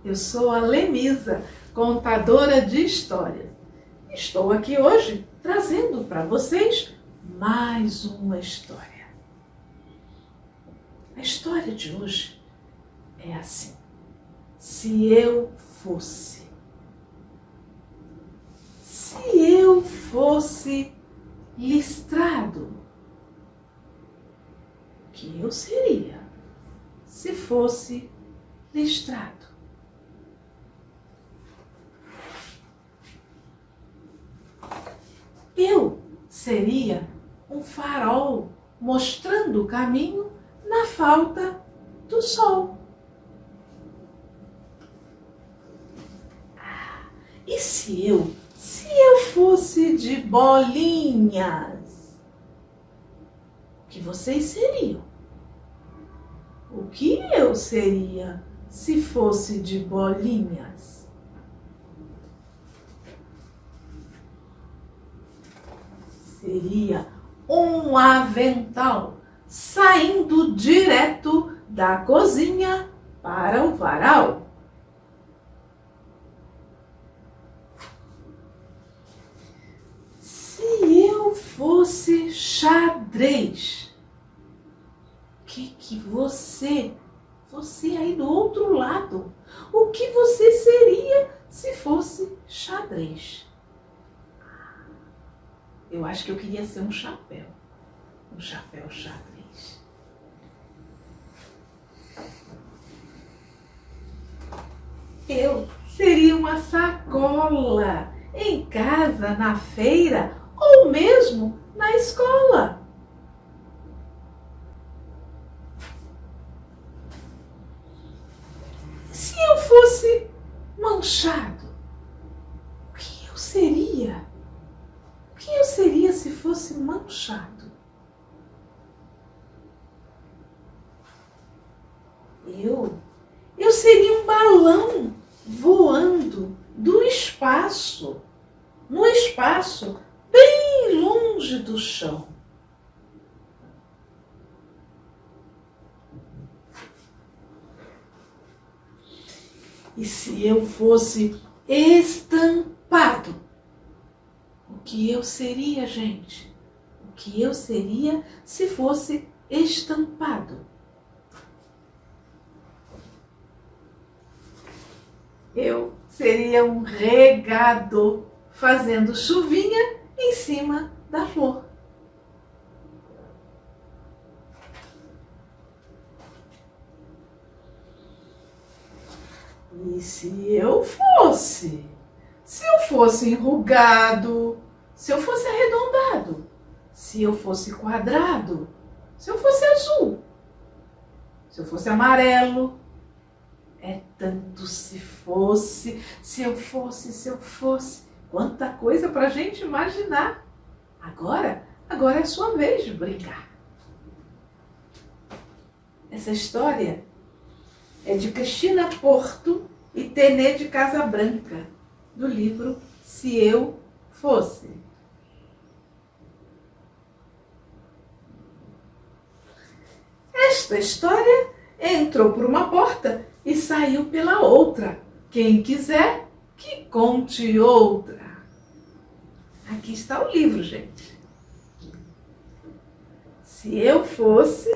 eu sou a Lenisa, contadora de histórias. Estou aqui hoje trazendo para vocês mais uma história. A história de hoje é assim: se eu fosse. Se eu fosse listrado, o que eu seria se fosse listrado? Eu seria um farol mostrando o caminho na falta do sol. E se eu fosse de bolinhas? O que vocês seriam? O que eu seria se fosse de bolinhas? Seria um avental saindo direto da cozinha para o varal. Se eu fosse xadrez, o que você aí do outro lado, o que você seria se fosse xadrez? Eu acho que eu queria ser um chapéu xadrez. Eu seria uma sacola em casa, na feira ou mesmo na escola. Se eu fosse manchado, o que eu seria? O que eu seria se fosse manchado? Eu seria um balão voando do espaço, no espaço bem longe do chão. E se eu fosse estampado, o que eu seria, gente? O que eu seria se fosse estampado? Eu seria um regador fazendo chuvinha em cima da flor. E se eu fosse enrugado, se eu fosse arredondado, se eu fosse quadrado, se eu fosse azul, se eu fosse amarelo, é tanto se eu fosse, quanta coisa para a gente imaginar. Agora é a sua vez de brincar. Essa história é de Cristina Porto e Tenê de Casabranca, do livro Se Eu Fosse. Esta história entrou por uma porta e saiu pela outra. Quem quiser, que conte outra. Aqui está o livro, gente. Se eu fosse